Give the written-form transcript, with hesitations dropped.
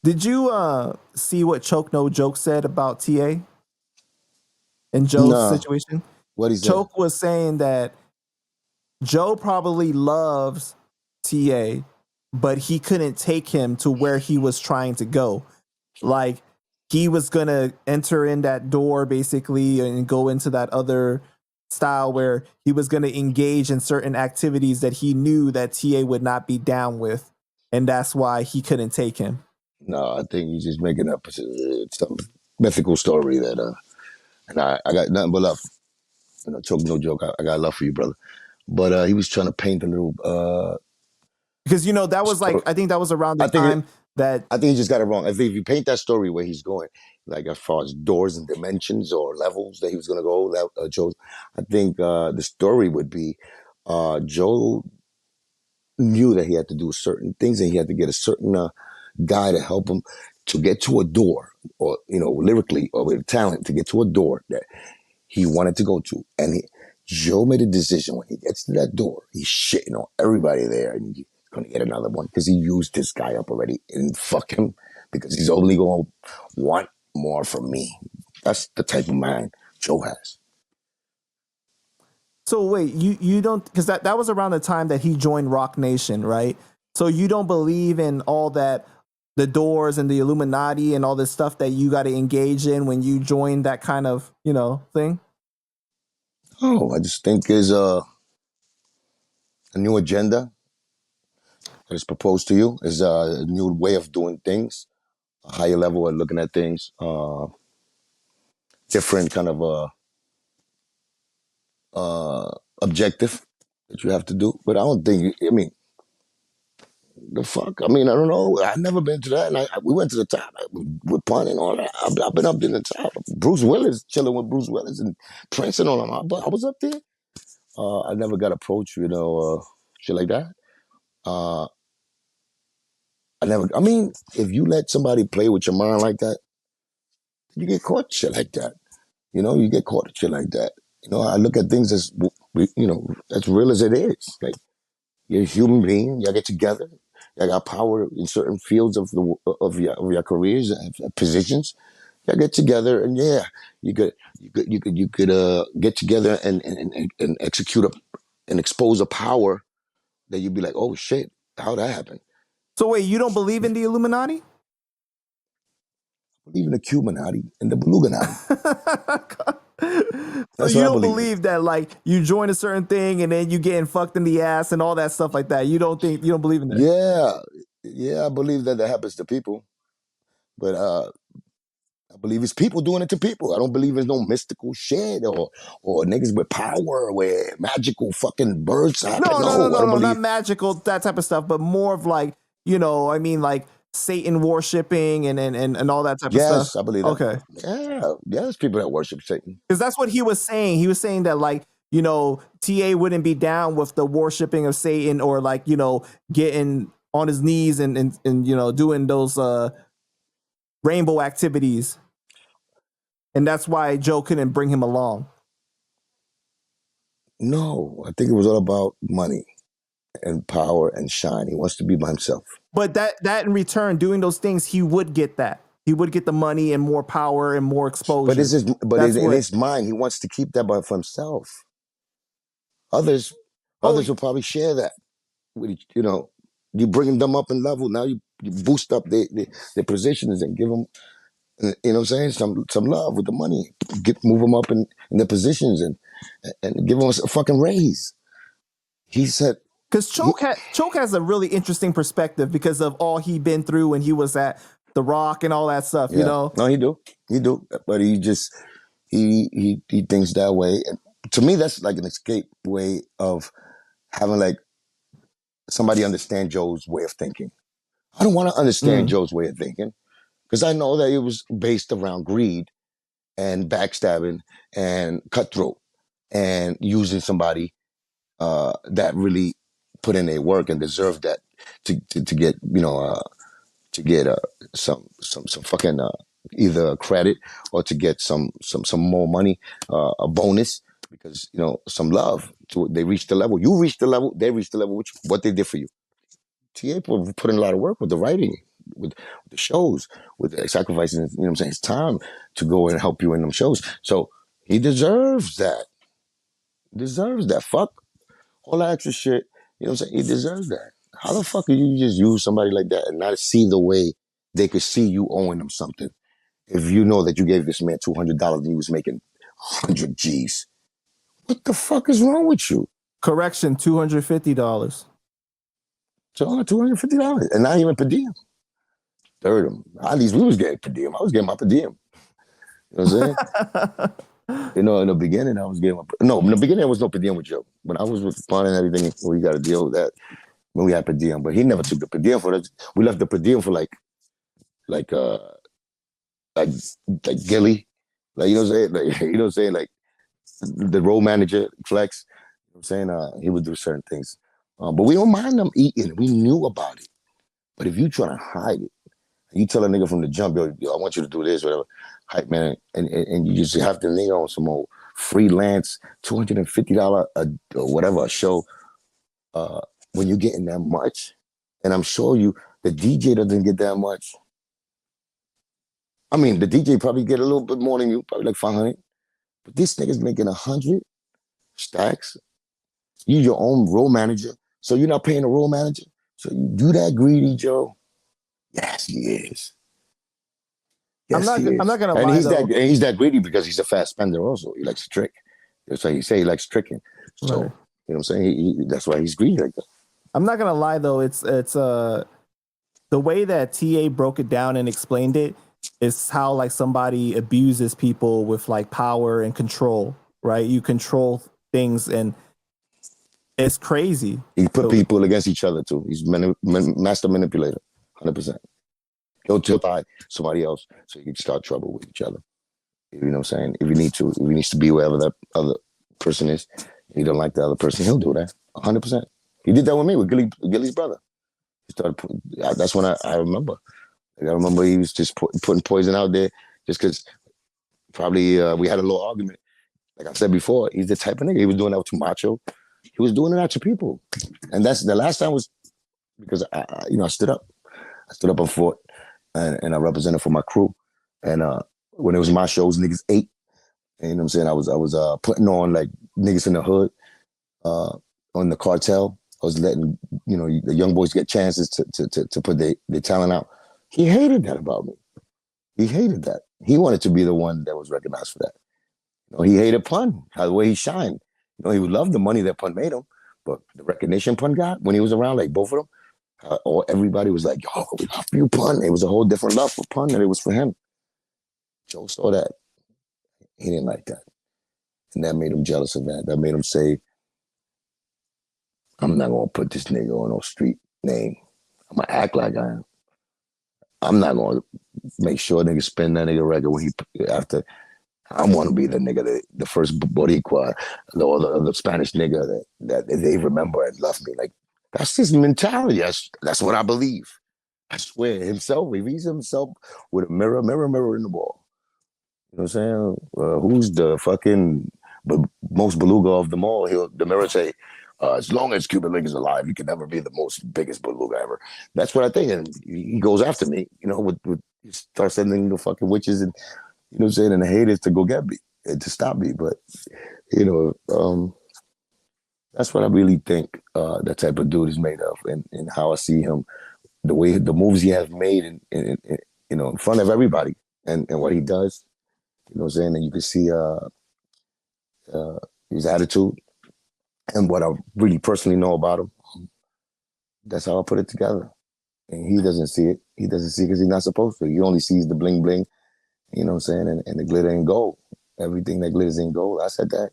Did you see what Choke No Joke said about TA and Joe's Nah, situation? what he said? Choke was saying that Joe probably loves TA, but he couldn't take him to where he was trying to go. Like he was gonna enter in that door basically and go into that other style where he was gonna engage in certain activities that he knew that TA would not be down with, and that's why he couldn't take him. No, I think he's just making up some mythical story that, and I got nothing but love. Choke no joke. I got love for you, brother. But he was trying to paint a little. Because that was like I think that was around the I think time that I think he just got it wrong. I think if you paint that story where he's going, like as far as doors and dimensions or levels that he was going to go, Joe, I think the story would be Joe knew that he had to do certain things and he had to get a certain guy to help him to get to a door, or lyrically or with talent to get to a door that he wanted to go to. And Joe made a decision when he gets to that door, he's shitting on everybody there and he's going to get another one because he used this guy up already, and fuck him because he's only going to want more from me. That's the type of mind Joe has. So wait, you don't, because that was around the time that he joined Rock Nation, right? So you don't believe in all that, the Doors and the Illuminati and all this stuff that you got to engage in when you join that kind of thing. Oh, I just think there's a new agenda that is proposed to you. Is a new way of doing things, a higher level of looking at things, different kind of objective that you have to do. But I don't think. I mean, the fuck. I mean, I don't know. I've never been to that. And we went to the top with Pun and all that. I've been up in the top. Bruce Willis, chilling with Bruce Willis and Prince and all them. I was up there. I never got approached, shit like that. Uh, I mean, if you let somebody play with your mind like that, you get caught shit like that. You get caught at shit like that. I look at things as, as real as it is. Like, you're a human being. Y'all get together. Y'all got power in certain fields of your careers and positions. Y'all get together, and yeah, you could get together and execute and expose a power that you'd be like, oh shit, how'd that happen? So wait, you don't believe in the Illuminati? I believe in the Cubanati and the Beluganati. So That's you what I don't believe in. believe that like you join a certain thing and then you getting fucked in the ass and all that stuff like that. You don't believe in that. Yeah, I believe that happens to people, but I believe it's people doing it to people. I don't believe it's no mystical shit or niggas with power where magical fucking birds happen. No, no, no, No, I no, don't no, not believe. magical, that type of stuff, but more of like, I mean, like Satan worshiping and all that type of stuff. Yes, I believe that. Okay. Yeah, there's people that worship Satan. Because that's what he was saying. He was saying that like, TA wouldn't be down with the worshiping of Satan or like, getting on his knees and doing those rainbow activities. And that's why Joe couldn't bring him along. No, I think it was all about money and power and shine. He wants to be by himself. But that in return, doing those things, he would get that. He would get the money and more power and more But exposure. this is but That's in what. his mind, he wants to keep that by for himself. Others Oh, others will probably share that. You bring them up in level. Now you boost up their positions and give them, what I'm saying, some love with the money. Move them up in their positions and give them a fucking raise. He said, because he, Choke has a really interesting perspective because of all he been through when he was at The Rock and all that stuff. yeah, no, he do, but he thinks that way. And to me, that's like an escape way of having like somebody understand Joe's way of thinking. I don't want to understand Joe's way of thinking because I know that it was based around greed and backstabbing and cutthroat and using somebody that really put in their work and deserved that to get some fucking either credit or to get some more money, a bonus because some love. They reached the level. You reached the level. They reached the level. What they did for you. TA put in a lot of work with the writing, with the shows, with sacrificing, you know what I'm saying, his time to go and help you in them shows. So he deserves that. Deserves that. Fuck all that extra shit. You know what I'm saying? He deserves that. How the fuck can you just use somebody like that and not see the way they could see you owing them something? If you know that you gave this man $200 and he was making 100 G's. What the fuck is wrong with you? Correction, $250. So $250 and not even per diem. Third him. At least we was getting per diem. I was getting my per diem. You know what I'm saying? You know, in the beginning, I was getting my... No, in the beginning, there was no per diem with Joe. When I was with Fun and everything, we got to deal with that when we had per diem. But he never took the per diem for us. We left the per diem for like Gilly. Like, you know what I'm saying? Like, you know what I'm saying? Like, the road manager, Flex. You know what I'm saying? He would do certain things. But we don't mind them eating. We knew about it. But if you try to hide it, you tell a nigga from the jump, yo, I want you to do this, whatever, hype man, and you just have the nigga on some old freelance $250 or whatever a show. When you're getting that much, and I'm sure the DJ doesn't get that much. I mean, the DJ probably get a little bit more than you, probably like 500. But this nigga's making 100 stacks. You your own role manager, so you're not paying a role manager. So you do that greedy, Joe. Yes, he is. Yes, I'm not gonna and lie he's though. he's that greedy because he's a fast spender. Also, he likes to trick. That's why he say he likes tricking. So Right. you know what I'm saying. That's why he's greedy like that. I'm not gonna lie though. It's the way that TA broke it down and explained it is how like somebody abuses people with like power and control. Right? You control things, and it's crazy. He put people against each other too. He's master manipulator, 100%. He'll tie somebody else so you can start trouble with each other. You know what I'm saying? If he needs to be wherever that other person is, he don't like the other person, he'll do that, 100%. He did that with me, with Gilly's brother. He started. That's when I remember. Like, I remember he was just putting poison out there just because probably we had a little argument. Like I said before, he's the type of nigga. He was doing that to Macho. He was doing it out to people. And that's the last time was because I stood up. I stood up and fought and I represented for my crew. And when it was my shows, niggas ate. And you know what I'm saying? I was putting on like niggas in the hood on the cartel. I was letting, the young boys get chances to put their talent out. He hated that about me. He hated that. He wanted to be the one that was recognized for that. He hated Pun, how the way he shined. He would love the money that Pun made him, but the recognition Pun got when he was around, like both of them, everybody was like, yo, we love you, Pun. It was a whole different love for Pun than it was for him. Joe saw that. He didn't like that. And that made him jealous of that. That made him say, I'm not going to put this nigga on no street name. I'm going to act like I am. I'm not going to make sure niggas spend that nigga record when after. I want to be the nigga, the first Boricua, or the Spanish nigga that they remember and love me. Like, that's his mentality. That's what I believe. I swear, himself, if he's himself with a mirror in the wall. You know what I'm saying? Who's the fucking most beluga of them all? The mirror say, as long as Cuban Link is alive, you can never be the most biggest beluga ever. That's what I think. And he goes after me, he starts sending the fucking witches and, you know what I'm saying, and the haters to go get me and to stop me. But, that's what I really think that type of dude is made of, and how I see him, the way the moves he has made in front of everybody and what he does. You know what I'm saying? And you can see his attitude and what I really personally know about him. That's how I put it together. And he doesn't see it. He doesn't see it because he's not supposed to. He only sees the bling bling, you know what I'm saying, and the glitter and gold. Everything that glitters in gold. I said that.